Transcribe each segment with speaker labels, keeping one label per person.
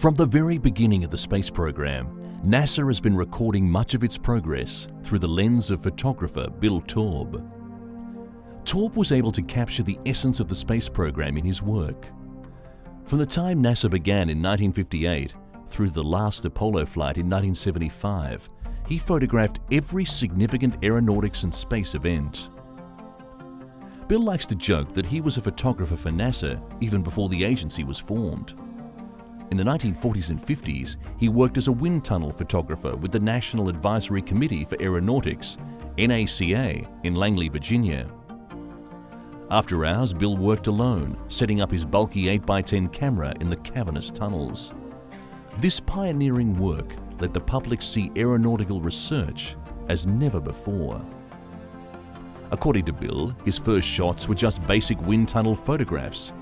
Speaker 1: From the very beginning of the space program, NASA has been recording much of its progress through the lens of photographer Bill Taube. Taube was able to capture the essence of the space program in his work. From the time NASA began in 1958 through the last Apollo flight in 1975, he photographed every significant aeronautics and space event. Bill likes to joke that he was a photographer for NASA even before the agency was formed. In the 1940s and 50s, he worked as a wind tunnel photographer with the National Advisory Committee for Aeronautics, NACA, in Langley, Virginia. After hours, Bill worked alone, setting up his bulky 8x10 camera in the cavernous tunnels. This pioneering work let the public see aeronautical research as never before. According to Bill, his first shots were just basic wind tunnel photographs,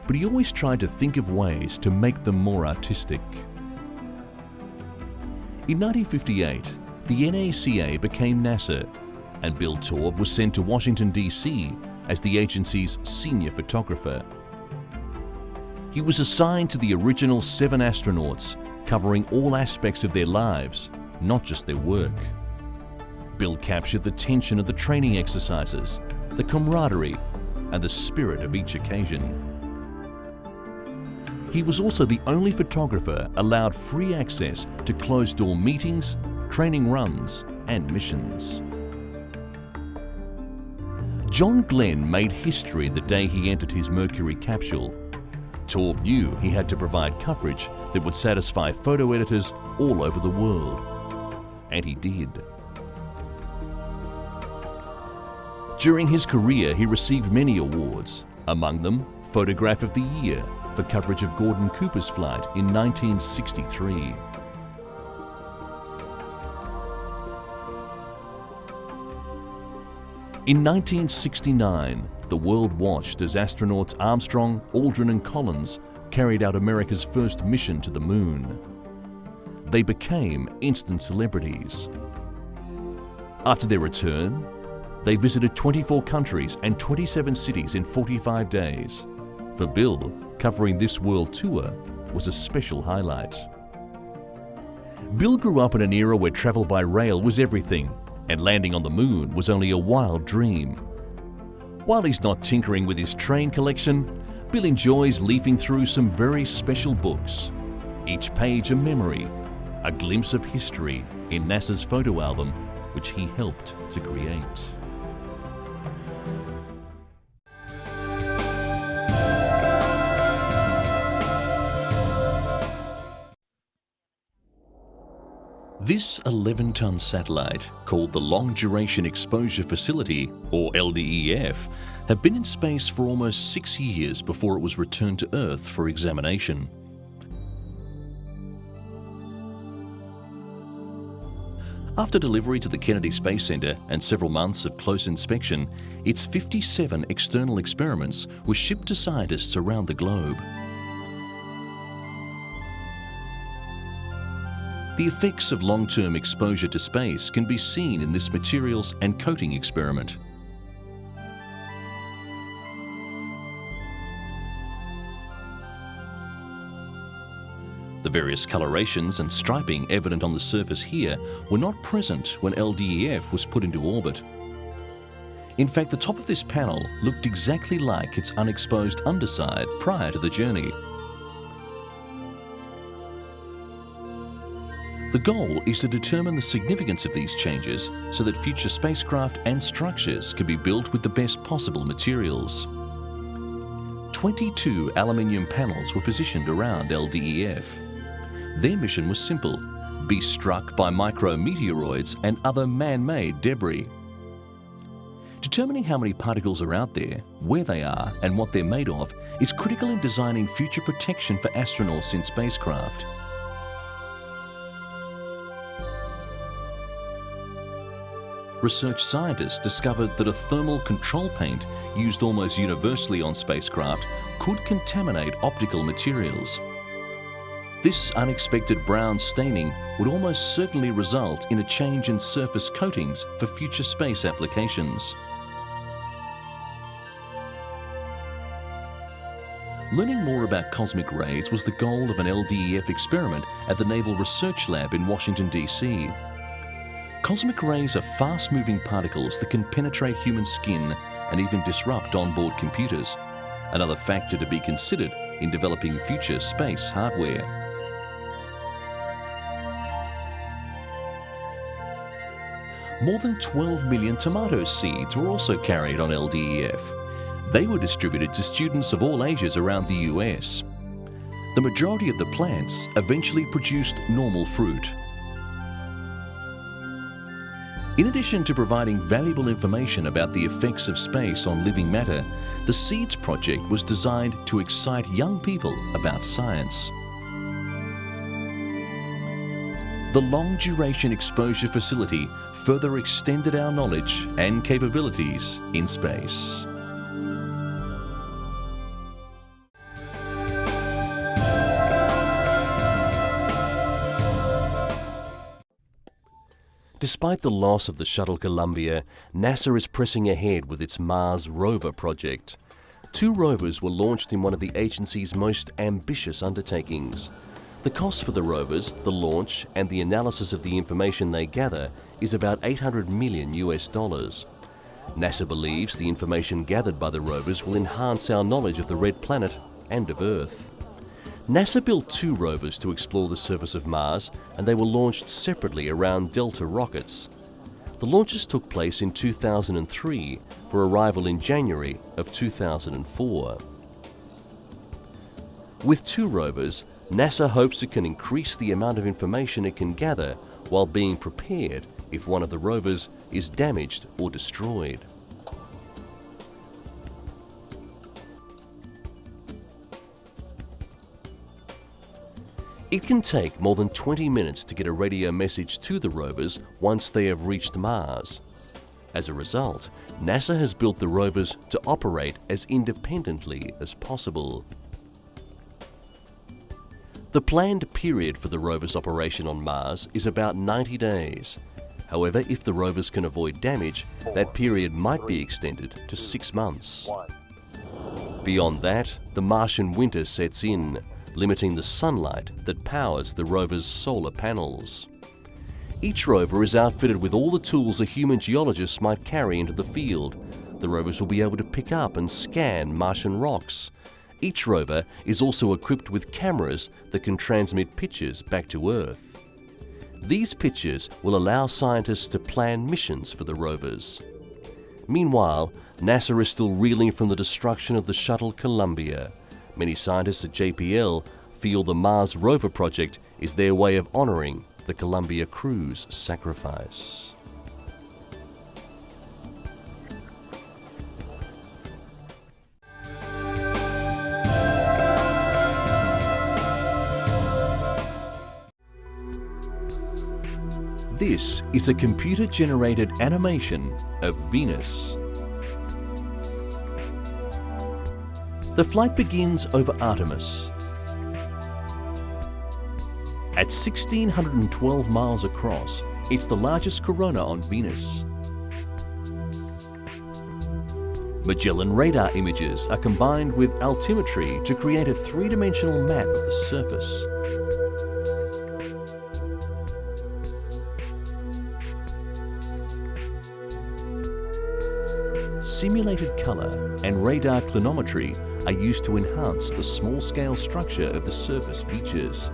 Speaker 1: but he always tried to think of ways to make them more artistic. In 1958, the NACA became NASA, and Bill Taube was sent to Washington, D.C. as the agency's senior photographer. He was assigned to the original 7 astronauts, covering all aspects of their lives, not just their work. Bill captured the tension of the training exercises, the camaraderie, and the spirit of each occasion. He was also the only photographer allowed free access to closed-door meetings, training runs, and missions. John Glenn made history the day he entered his Mercury capsule. Taube knew he had to provide coverage that would satisfy photo editors all over the world. And he did. During his career, he received many awards, among them Photograph of the Year for coverage of Gordon Cooper's flight in 1963. In 1969, the world watched as astronauts Armstrong, Aldrin and Collins carried out America's first mission to the moon. They became instant celebrities. After their return, they visited 24 countries and 27 cities in 45 days. For Bill, covering this world tour was a special highlight. Bill grew up in an era where travel by rail was everything, and landing on the moon was only a wild dream. While he's not tinkering with his train collection, Bill enjoys leafing through some very special books, each page a memory, a glimpse of history in NASA's photo album, which he helped to create. This 11-ton satellite, called the Long Duration Exposure Facility, or LDEF, had been in space for almost 6 years before it was returned to Earth for examination. After delivery to the Kennedy Space Center and several months of close inspection, its 57 external experiments were shipped to scientists around the globe. The effects of long-term exposure to space can be seen in this materials and coating experiment. The various colorations and striping evident on the surface here were not present when LDEF was put into orbit. In fact, the top of this panel looked exactly like its unexposed underside prior to the journey. The goal is to determine the significance of these changes so that future spacecraft and structures can be built with the best possible materials. 22 aluminium panels were positioned around LDEF. Their mission was simple: be struck by micrometeoroids and other man-made debris. Determining how many particles are out there, where they are, and what they're made of is critical in designing future protection for astronauts in spacecraft. Research scientists discovered that a thermal control paint used almost universally on spacecraft could contaminate optical materials. This unexpected brown staining would almost certainly result in a change in surface coatings for future space applications. Learning more about cosmic rays was the goal of an LDEF experiment at the Naval Research Lab in Washington, D.C. Cosmic rays are fast-moving particles that can penetrate human skin and even disrupt onboard computers, another factor to be considered in developing future space hardware. More than 12 million tomato seeds were also carried on LDEF. They were distributed to students of all ages around the US. The majority of the plants eventually produced normal fruit. In addition to providing valuable information about the effects of space on living matter, the SEEDS project was designed to excite young people about science. The long-duration exposure facility further extended our knowledge and capabilities in space. Despite the loss of the Shuttle Columbia, NASA is pressing ahead with its Mars rover project. 2 rovers were launched in one of the agency's most ambitious undertakings. The cost for the rovers, the launch, and the analysis of the information they gather is about $800 million. NASA believes the information gathered by the rovers will enhance our knowledge of the red planet and of Earth. NASA built 2 rovers to explore the surface of Mars, and they were launched separately around Delta rockets. The launches took place in 2003 for arrival in January of 2004. With 2 rovers, NASA hopes it can increase the amount of information it can gather while being prepared if one of the rovers is damaged or destroyed. It can take more than 20 minutes to get a radio message to the rovers once they have reached Mars. As a result, NASA has built the rovers to operate as independently as possible. The planned period for the rover's operation on Mars is about 90 days. However, if the rovers can avoid damage, that period might be extended to 6 months. Beyond that, the Martian winter sets in, limiting the sunlight that powers the rover's solar panels. Each rover is outfitted with all the tools a human geologist might carry into the field. The rovers will be able to pick up and scan Martian rocks. Each rover is also equipped with cameras that can transmit pictures back to Earth. These pictures will allow scientists to plan missions for the rovers. Meanwhile, NASA is still reeling from the destruction of the Shuttle Columbia. Many scientists at JPL feel the Mars rover project is their way of honoring the Columbia crew's sacrifice. This is a computer-generated animation of Venus. The flight begins over Artemis. At 1,612 miles across, it's the largest corona on Venus. Magellan radar images are combined with altimetry to create a 3-dimensional map of the surface. Simulated color and radar clinometry are used to enhance the small-scale structure of the surface features.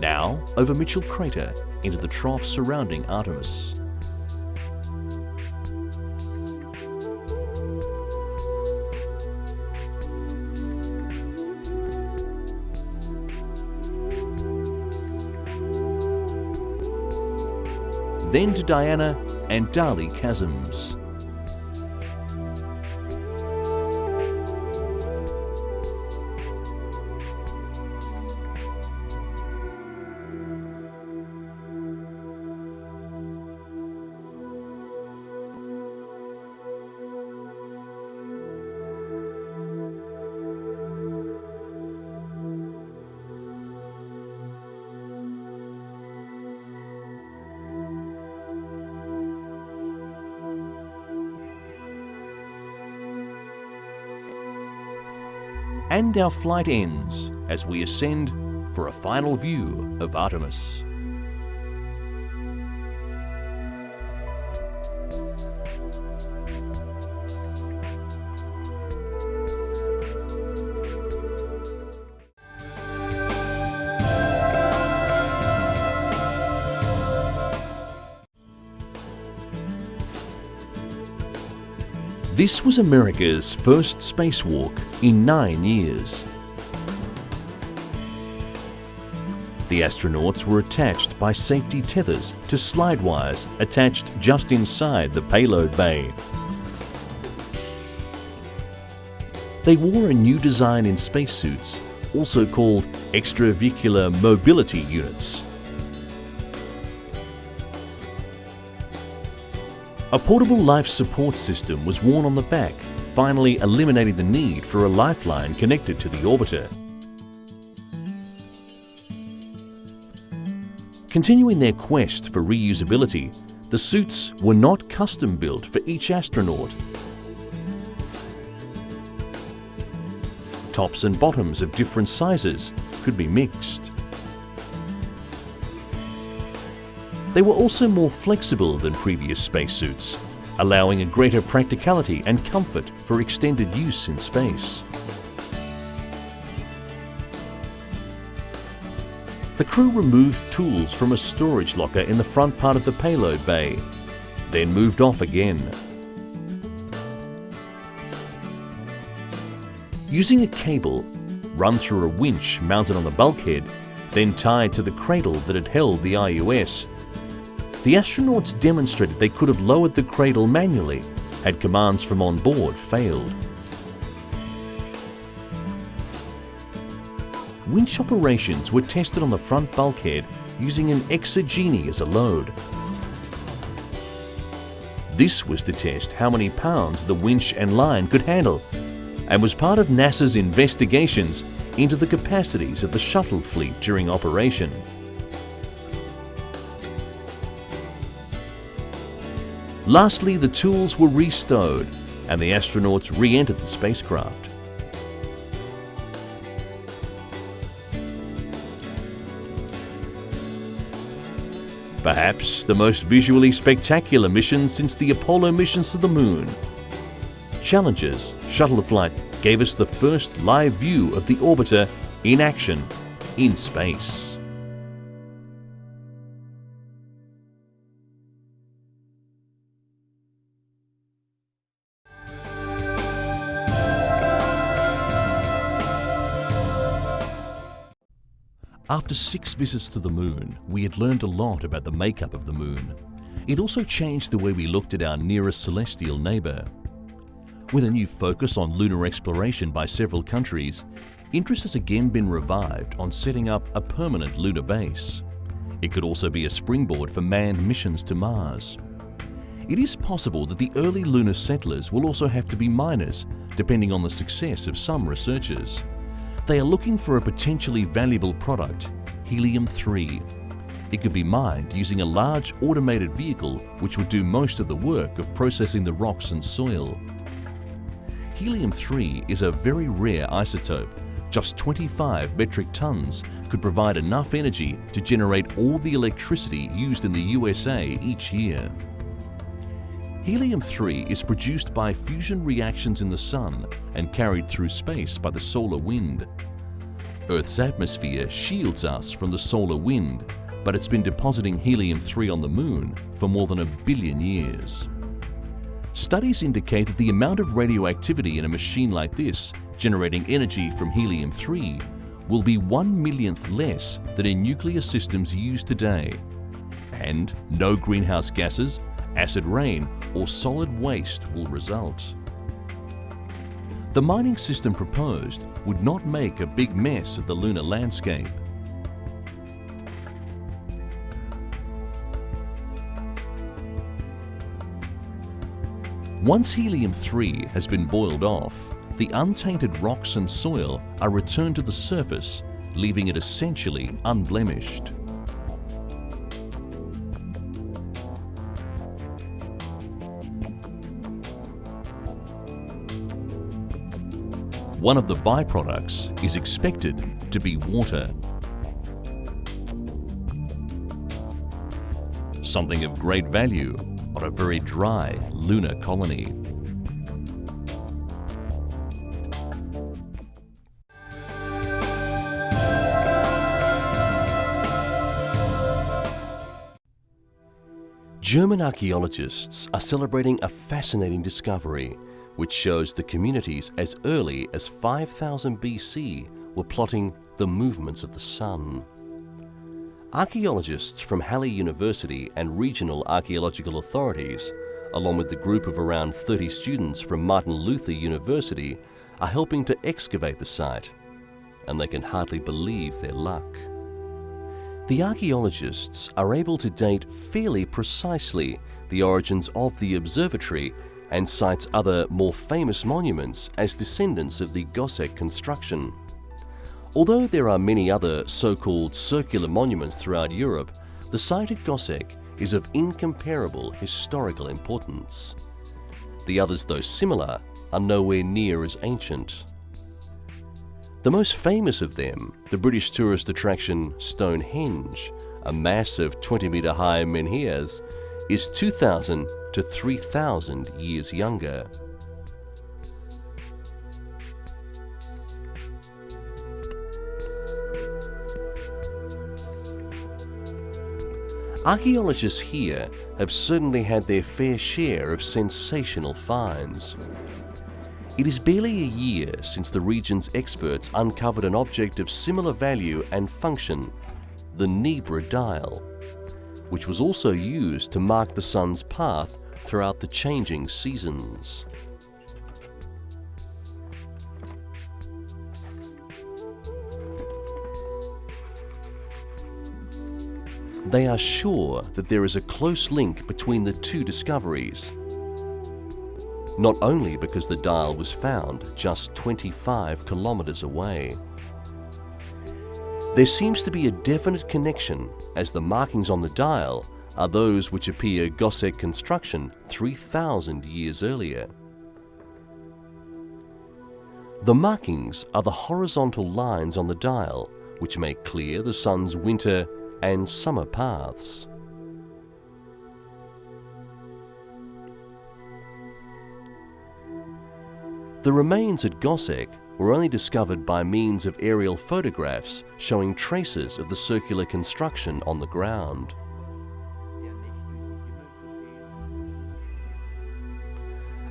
Speaker 1: Now, over Mitchell Crater into the trough surrounding Artemis. Then to Diana and Dali chasms. And our flight ends as we ascend for a final view of Artemis. This was America's first spacewalk in 9 years. The astronauts were attached by safety tethers to slide wires attached just inside the payload bay. They wore a new design in spacesuits, also called extravehicular mobility units. A portable life support system was worn on the back, finally eliminating the need for a lifeline connected to the orbiter. Continuing their quest for reusability, the suits were not custom built for each astronaut. Tops and bottoms of different sizes could be mixed. They were also more flexible than previous spacesuits, allowing a greater practicality and comfort for extended use in space. The crew removed tools from a storage locker in the front part of the payload bay, then moved off again. Using a cable run through a winch mounted on the bulkhead, then tied to the cradle that had held the IUS, the astronauts demonstrated they could have lowered the cradle manually had commands from on board failed. Winch operations were tested on the front bulkhead using an exogeny as a load. This was to test how many pounds the winch and line could handle, and was part of NASA's investigations into the capacities of the shuttle fleet during operation. Lastly, the tools were restowed and the astronauts re-entered the spacecraft. Perhaps the most visually spectacular mission since the Apollo missions to the Moon. Challenger's shuttle flight gave us the first live view of the orbiter in action in space. After 6 visits to the Moon, we had learned a lot about the makeup of the Moon. It also changed the way we looked at our nearest celestial neighbour. With a new focus on lunar exploration by several countries, interest has again been revived on setting up a permanent lunar base. It could also be a springboard for manned missions to Mars. It is possible that the early lunar settlers will also have to be miners, depending on the success of some researchers. They are looking for a potentially valuable product, helium-3. It could be mined using a large automated vehicle which would do most of the work of processing the rocks and soil. Helium-3 is a very rare isotope. Just 25 metric tons could provide enough energy to generate all the electricity used in the USA each year. Helium-3 is produced by fusion reactions in the Sun and carried through space by the solar wind. Earth's atmosphere shields us from the solar wind, but it's been depositing helium-3 on the Moon for more than 1 billion years. Studies indicate that the amount of radioactivity in a machine like this, generating energy from helium-3, will be 1/1,000,000th less than in nuclear systems used today. And no greenhouse gases, acid rain, or solid waste will result. The mining system proposed would not make a big mess of the lunar landscape. Once helium-3 has been boiled off, the untainted rocks and soil are returned to the surface, leaving it essentially unblemished. One of the byproducts is expected to be water. Something of great value on a very dry lunar colony. German archaeologists are celebrating a fascinating discovery which shows the communities as early as 5000 BC were plotting the movements of the sun. Archaeologists from Halle University and regional archaeological authorities, along with the group of around 30 students from Martin Luther University, are helping to excavate the site, and they can hardly believe their luck. The archaeologists are able to date fairly precisely the origins of the observatory and cites other more famous monuments as descendants of the Gossec construction. Although there are many other so-called circular monuments throughout Europe, the site at Gossec is of incomparable historical importance. The others, though similar, are nowhere near as ancient. The most famous of them, the British tourist attraction Stonehenge, a massive 20-metre high menhirs, is 2,000 to 3,000 years younger. Archaeologists here have certainly had their fair share of sensational finds. It is barely a year since the region's experts uncovered an object of similar value and function, the Nebra dial, which was also used to mark the sun's path throughout the changing seasons. They are sure that there is a close link between the two discoveries, not only because the dial was found just 25 kilometers away. There seems to be a definite connection, as the markings on the dial are those which appear Gossec construction 3,000 years earlier. The markings are the horizontal lines on the dial which make clear the sun's winter and summer paths. The remains at Gossec were only discovered by means of aerial photographs showing traces of the circular construction on the ground.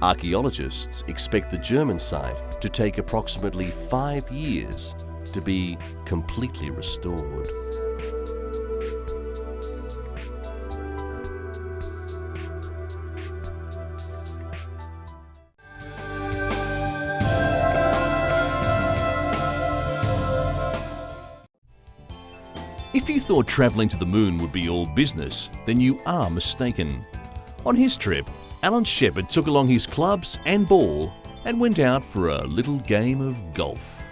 Speaker 1: Archaeologists expect the German site to take approximately 5 years to be completely restored. If you thought travelling to the moon would be all business, then you are mistaken. On his trip, Alan Shepard took along his clubs and ball and went out for a little game of golf.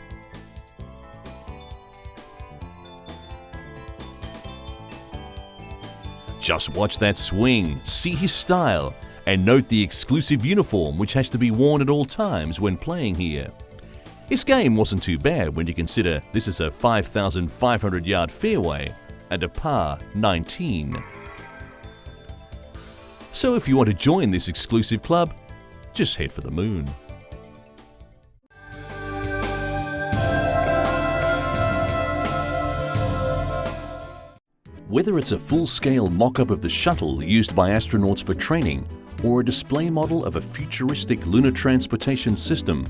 Speaker 1: Just watch that swing, see his style, and note the exclusive uniform which has to be worn at all times when playing here. His game wasn't too bad when you consider this is a 5,500-yard fairway and a par 19. So if you want to join this exclusive club, just head for the moon. Whether it's a full-scale mock-up of the shuttle used by astronauts for training or a display model of a futuristic lunar transportation system,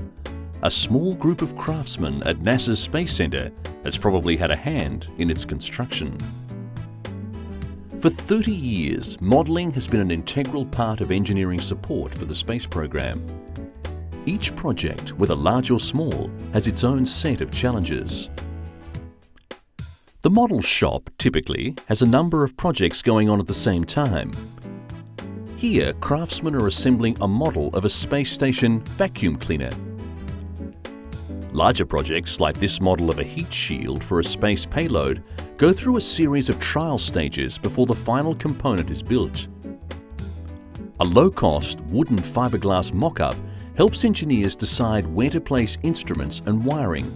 Speaker 1: a small group of craftsmen at NASA's Space Center has probably had a hand in its construction. For 30 years, modelling has been an integral part of engineering support for the space program. Each project, whether large or small, has its own set of challenges. The model shop typically has a number of projects going on at the same time. Here, craftsmen are assembling a model of a space station vacuum cleaner. Larger projects, like this model of a heat shield for a space payload, go through a series of trial stages before the final component is built. A low-cost wooden fiberglass mock-up helps engineers decide where to place instruments and wiring.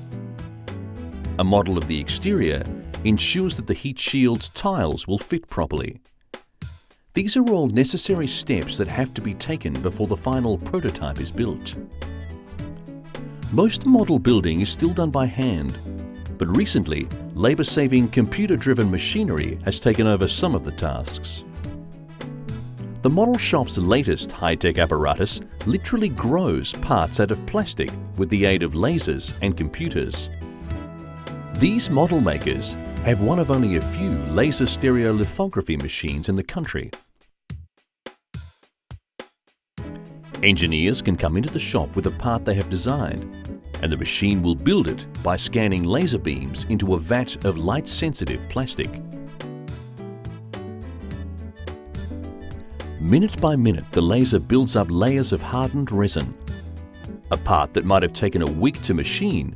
Speaker 1: A model of the exterior ensures that the heat shield's tiles will fit properly. These are all necessary steps that have to be taken before the final prototype is built. Most model building is still done by hand, but recently, labour-saving computer-driven machinery has taken over some of the tasks. The model shop's latest high-tech apparatus literally grows parts out of plastic with the aid of lasers and computers. These model makers have one of only a few laser stereolithography machines in the country. Engineers can come into the shop with a part they have designed, and the machine will build it by scanning laser beams into a vat of light-sensitive plastic. Minute by minute, the laser builds up layers of hardened resin. A part that might have taken a week to machine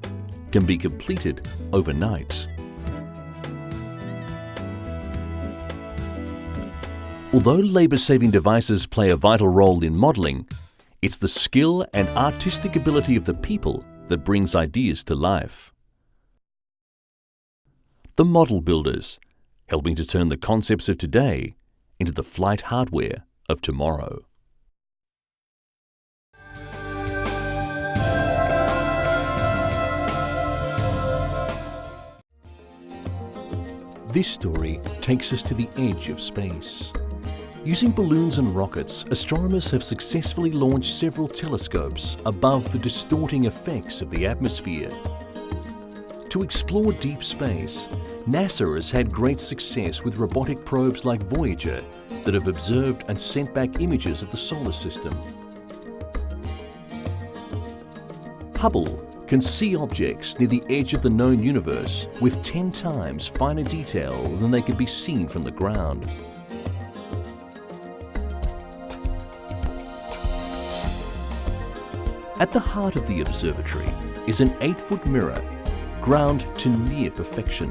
Speaker 1: can be completed overnight. Although labour-saving devices play a vital role in modelling, it's the skill and artistic ability of the people that brings ideas to life. The model builders, helping to turn the concepts of today into the flight hardware of tomorrow. This story takes us to the edge of space. Using balloons and rockets, astronomers have successfully launched several telescopes above the distorting effects of the atmosphere. To explore deep space, NASA has had great success with robotic probes like Voyager that have observed and sent back images of the solar system. Hubble can see objects near the edge of the known universe with 10 times finer detail than they could be seen from the ground. At the heart of the observatory is an 8-foot mirror, ground to near perfection.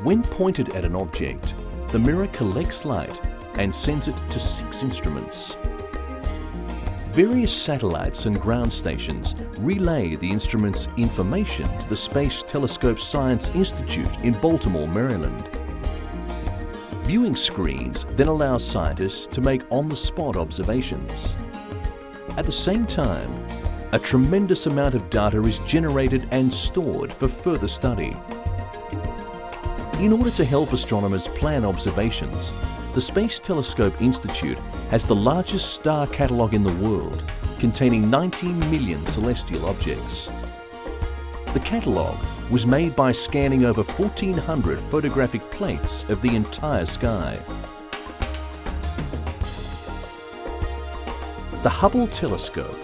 Speaker 1: When pointed at an object, the mirror collects light and sends it to 6 instruments. Various satellites and ground stations relay the instrument's information to the Space Telescope Science Institute in Baltimore, Maryland. Viewing screens then allow scientists to make on-the-spot observations. At the same time, a tremendous amount of data is generated and stored for further study. In order to help astronomers plan observations, the Space Telescope Institute has the largest star catalogue in the world, containing 19 million celestial objects. The catalogue was made by scanning over 1,400 photographic plates of the entire sky. The Hubble telescope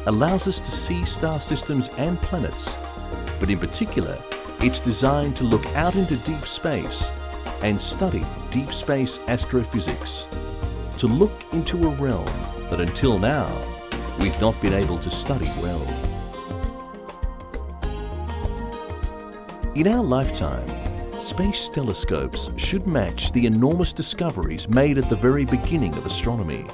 Speaker 1: allows us to see star systems and planets, but in particular, it's designed to look out into deep space and study deep space astrophysics, to look into a realm that until now we've not been able to study well. In our lifetime, space telescopes should match the enormous discoveries made at the very beginning of astronomy.